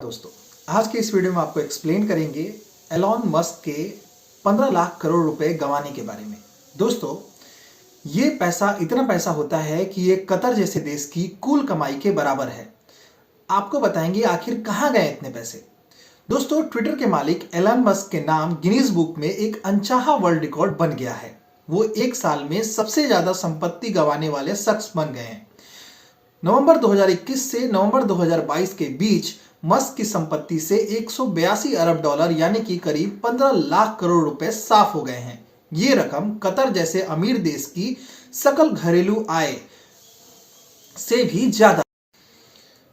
दोस्तों, आज के इस वीडियो में आपको एक्सप्लेन करेंगे एलॉन मस्क के 15 लाख करोड़ रुपए गंवाने के बारे में। दोस्तों, ये पैसा इतना पैसा होता है कि ये कतर जैसे देश की कुल कमाई के बराबर है। आपको बताएंगे आखिर कहां गए इतने पैसे। दोस्तों, ट्विटर के मालिक एलॉन मस्क के नाम गिनीज बुक में एक अनचाहा वर्ल्ड रिकॉर्ड बन गया है। वो एक साल में सबसे ज्यादा संपत्ति गंवाने वाले शख्स बन गए हैं। नवंबर 2021 से नवंबर 2022 के बीच मस्क की संपत्ति से 182 अरब डॉलर यानी कि करीब 15 लाख करोड़ रुपए साफ हो गए हैं। ये रकम कतर जैसे अमीर देश की सकल घरेलू आय से भी ज्यादा।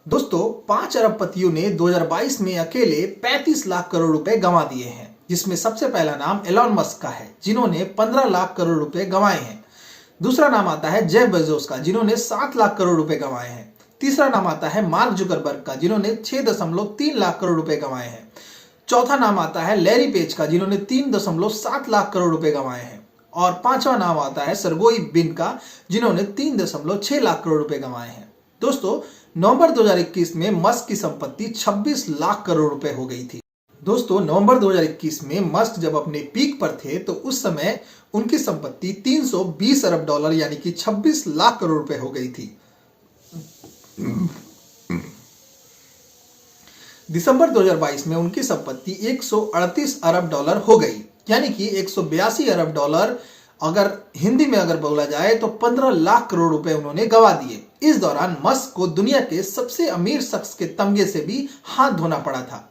दोस्तों, 5 अरबपतियों ने 2022 में अकेले 35 लाख करोड़ रुपए गंवा दिए हैं, जिसमें सबसे पहला नाम एलॉन मस्क का है, जिन्होंने 15 लाख करोड़ रुपए गंवाए हैं। दूसरा नाम आता है जेफ बेजोस का, जिन्होंने 7 लाख करोड़ रुपए गंवाए हैं। तीसरा नाम आता है मार्क जुकरबर्ग का, जिन्होंने 6.3 लाख करोड़ रुपए गंवाए हैं। चौथा नाम आता है लैरी पेज का, जिन्होंने 3.7 लाख करोड़ रुपए गंवाए हैं। और पांचवा नाम आता है सर्गेई ब्रिन का, जिन्होंने 3.6 लाख करोड़ रुपए गंवाए हैं। दोस्तों, नवंबर 2021 में मस्क की संपत्ति 26 लाख करोड़ रुपए हो गई थी। दोस्तों, नवंबर 2021 में मस्क जब अपने पीक पर थे तो उस समय उनकी संपत्ति 320 अरब डॉलर यानी कि 26 लाख करोड़ रुपए हो गई थी। दिसंबर 2022 में उनकी संपत्ति 138 अरब डॉलर हो गई, यानी कि 182 अरब डॉलर अगर हिंदी में बोला जाए तो 15 लाख करोड़ रुपए उन्होंने गंवा दिए। इस दौरान मस्क को दुनिया के सबसे अमीर शख्स के तमगे से भी हाथ धोना पड़ा था।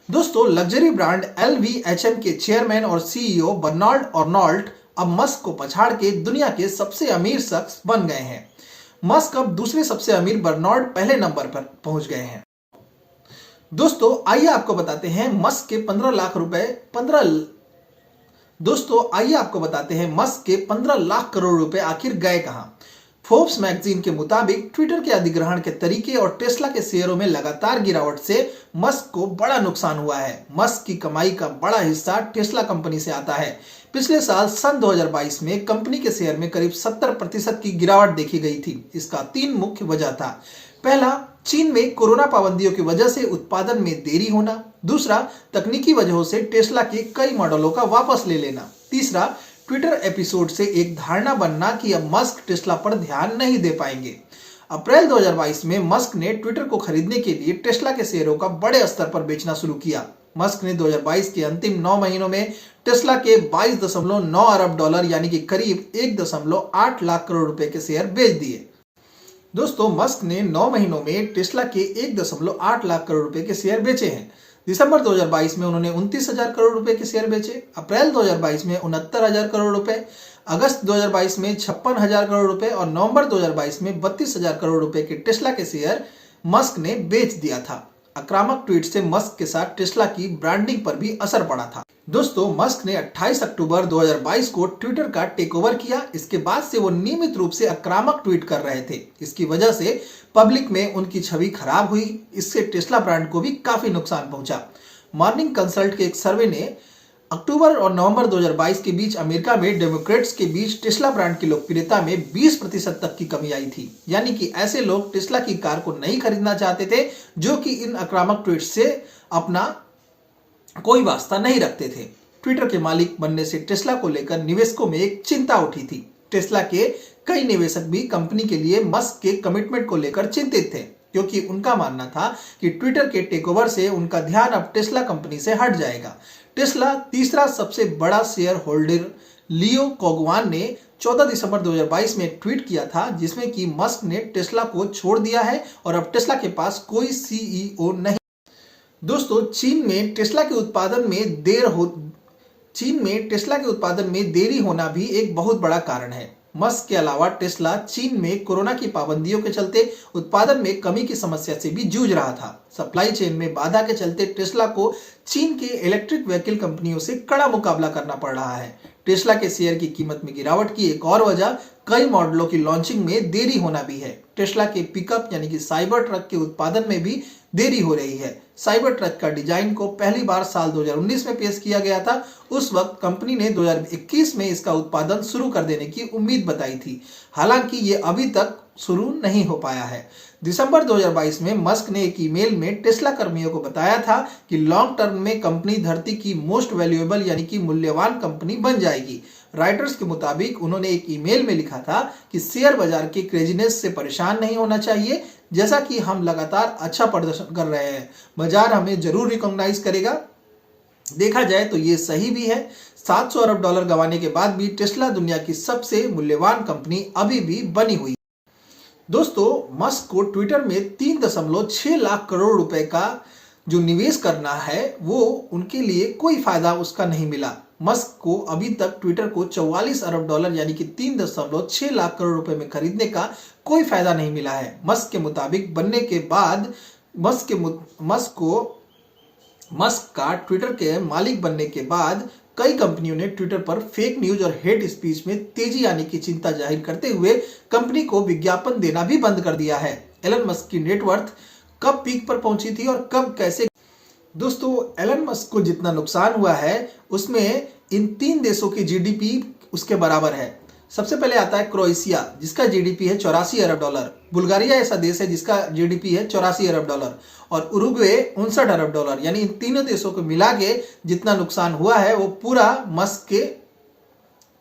दोस्तों, लग्जरी ब्रांड LVMH के चेयरमैन और CEO बर्नार्ड अर्नोल्ट अब मस्क को पछाड़ के दुनिया के सबसे अमीर शख्स बन गए हैं। मस्क अब दूसरे सबसे अमीर बर्नार्ड पहले नंबर पर पहुंच गए हैं। दोस्तों, आइए आपको बताते हैं मस्क के 15 लाख करोड़ रुपए आखिर गए कहां। फोर्ब्स मैगजीन के मुताबिक ट्विटर के अधिग्रहण के तरीके और टेस्ला के शेयरों में लगातार गिरावट से मस्क को बड़ा नुकसान हुआ है। मस्क की कमाई का बड़ा हिस्सा टेस्ला कंपनी से आता है। पिछले साल सन 2022 में कंपनी के शेयर में करीब 70% की गिरावट देखी गई थी। इसका 3 मुख्य वजह था। पहला, चीन में कोरोना पाबंदियों की वजह से उत्पादन में देरी होना। दूसरा, तकनीकी वजहों से टेस्ला के कई मॉडलों का वापस ले लेना। तीसरा, ट्विटर एपिसोड से एक धारणा बनना कि अब मस्क टेस्ला पर ध्यान नहीं दे पाएंगे। अप्रैल 2022 में मस्क ने ट्विटर को खरीदने के लिए टेस्ला के शेयरों का बड़े स्तर पर बेचना शुरू किया। मस्क ने 2022 के अंतिम 9 महीनों में टेस्ला के 22.9 अरब डॉलर यानी कि करीब 1.8 लाख करोड़ रुपए के शेयर बेच दिए। दोस्तों, मस्क ने 9 महीनों में टेस्ला के 1.8 लाख करोड़ रुपए के शेयर बेचे हैं। दिसंबर 2022 में उन्होंने 29,000 करोड़ रुपए के शेयर बेचे। अप्रैल 2022 में 69,000 करोड़ रुपए, अगस्त 2022 में 56,000 करोड़ रुपए और नवंबर 2022 में 32,000 करोड़ रुपए के टेस्ला के शेयर मस्क ने बेच दिया था। आक्रामक ट्वीट से मस्क के साथ टेस्ला की ब्रांडिंग पर भी असर पड़ा था। दोस्तों, मस्क ने 28 अक्टूबर 2022 को ट्विटर का टेक ओवर किया। इसके बाद से वो नियमित रूप से आक्रामक ट्वीट कर रहे थे। इसकी वजह से पब्लिक में उनकी छवि खराब हुई। इससे टेस्ला ब्रांड को भी काफी नुकसान पहुंचा। मॉर्निंग कंसल्ट के एक सर्वे ने अक्टूबर और नवंबर 2022 के बीच अमेरिका में डेमोक्रेट्स के बीच टेस्ला ब्रांड की लोकप्रियता में 20% तक की कमी आई थी। यानी कि ऐसे लोग टेस्ला की कार को नहीं खरीदना चाहते थे, जो कि इन आक्रामक ट्वीट से अपना कोई वास्ता नहीं रखते थे। ट्विटर के मालिक बनने से टेस्ला को लेकर निवेशकों में एक चिंता उठी थी। टेस्ला के कई निवेशक भी कंपनी के लिए मस्क के कमिटमेंट को लेकर चिंतित थे, क्योंकि उनका मानना था कि ट्विटर के टेकओवर से उनका ध्यान अब टेस्ला कंपनी से हट जाएगा। टेस्ला तीसरा सबसे बड़ा शेयर होल्डर लियो कोगवान ने 14 दिसंबर 2022 में ट्वीट किया था, जिसमें कि मस्क ने टेस्ला को छोड़ दिया है और अब टेस्ला के पास कोई CEO नहीं। दोस्तों, चीन में टेस्ला के उत्पादन में देरी होना भी एक बहुत बड़ा कारण है। मस्क के अलावा टेस्ला चीन में कोरोना की पाबंदियों के चलते उत्पादन में कमी की समस्या से भी जूझ रहा था। सप्लाई चेन में बाधा के चलते टेस्ला को चीन के इलेक्ट्रिक व्हीकल कंपनियों से कड़ा मुकाबला करना पड़ रहा है। टेस्ला के शेयर की कीमत में गिरावट की एक और वजह कई मॉडलों की लॉन्चिंग में देरी होना भी है। टेस्ला के पिकअप यानी कि साइबर ट्रक के उत्पादन में भी देरी हो रही है। साइबर ट्रक का डिजाइन को पहली बार साल 2019 में पेश किया गया था। उस वक्त कंपनी ने 2021 में इसका उत्पादन शुरू कर देने की उम्मीद बताई थी। हालांकि ये अभी तक शुरू नहीं हो पाया है। दिसंबर 2022 में मस्क ने एक ईमेल में टेस्ला कर्मियों को बताया था कि लॉन्ग टर्म में कंपनी धरती की मोस्ट वैल्यूएबल यानी कि मूल्यवान कंपनी बन जाएगी। राइटर्स के मुताबिक उन्होंने एक ईमेल में लिखा था कि शेयर बाजार की क्रेजीनेस से परेशान नहीं होना चाहिए। जैसा कि हम लगातार अच्छा प्रदर्शन कर रहे हैं, बाजार हमें जरूर रिकॉग्नाइज करेगा। देखा जाए तो ये सही भी है। 700 अरब डॉलर गंवाने के बाद भी टेस्ला दुनिया की सबसे मूल्यवान कंपनी अभी भी बनी हुई। दोस्तों, मस्क को ट्विटर में 3.6 लाख करोड़ रुपए का जो निवेश करना है वो उनके लिए कोई फायदा उसका नहीं मिला। मस्क को अभी तक ट्विटर को 44 अरब डॉलर यानी कि 3.6 लाख करोड़ रुपए में खरीदने का कोई फायदा नहीं मिला है। मस्क के मुताबिक बनने के बाद मस्क का ट्विटर के मालिक बनने के बाद कई कंपनियों ने ट्विटर पर फेक न्यूज और हेट स्पीच में तेजी आने की चिंता जाहिर करते हुए कंपनी को विज्ञापन देना भी बंद कर दिया है। एलन मस्क की नेटवर्थ कब पीक पर पहुंची थी और कब कैसे? दोस्तों, एलन मस्क को जितना नुकसान हुआ है उसमें इन 3 देशों की जीडीपी उसके बराबर है। सबसे पहले आता है क्रोएशिया, जिसका जीडीपी है 84 अरब डॉलर। बुल्गारिया ऐसा देश है जिसका जीडीपी है 84 अरब डॉलर और उरुग्वे 59 अरब डॉलर। यानी इन तीनों देशों को मिला के जितना नुकसान हुआ है वो पूरा मस्क के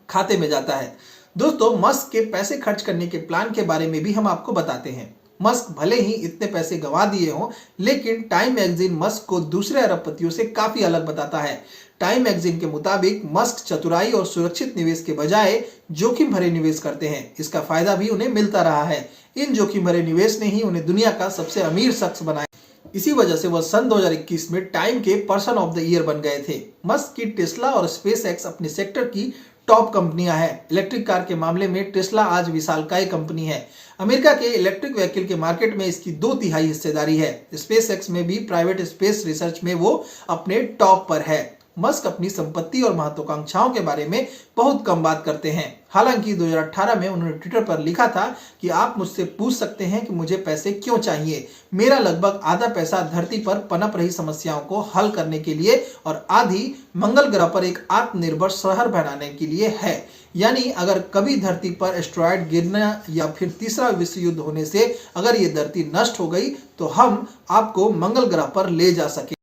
खाते में जाता है। दोस्तों, मस्क के पैसे खर्च करने के प्लान के बारे में भी हम आपको बताते हैं। मस्क भले ही इतने पैसे गंवा दिए हों, लेकिन टाइम मैगजीन मस्क को दूसरे अरबपतियों से काफी अलग बताता है। टाइम मैगजीन के मुताबिक मस्क चतुराई और सुरक्षित निवेश के बजाय जोखिम भरे निवेश करते हैं। इसका फायदा भी उन्हें मिलता रहा है। इन जोखिम भरे निवेश ने ही उन्हें दुनिया का सबसे अमीर शख्स बनाया। इसी वजह से वह सन 2021 में टाइम के पर्सन ऑफ द ईयर बन गए थे। मस्क की टेस्ला और स्पेस एक्स अपने सेक्टर की टॉप कंपनियां हैं। इलेक्ट्रिक कार के मामले में टेस्ला आज विशालकाय कंपनी है। अमेरिका के इलेक्ट्रिक व्हीकल के मार्केट में इसकी 2/3 हिस्सेदारी है। स्पेस एक्स में भी प्राइवेट स्पेस रिसर्च में वो अपने टॉप पर है। मस्क अपनी संपत्ति और महत्वाकांक्षाओं के बारे में बहुत कम बात करते हैं। हालांकि 2018 में उन्होंने ट्विटर पर लिखा था कि आप मुझसे पूछ सकते हैं कि मुझे पैसे क्यों चाहिए। मेरा लगभग आधा पैसा धरती पर पनप रही समस्याओं को हल करने के लिए और आधी मंगल ग्रह पर एक आत्मनिर्भर शहर बनाने के लिए है। यानी अगर कभी धरती पर एस्ट्रॉयड गिरना या फिर तीसरा विश्व युद्ध होने से अगर ये धरती नष्ट हो गई तो हम आपको मंगल ग्रह पर ले जा सके।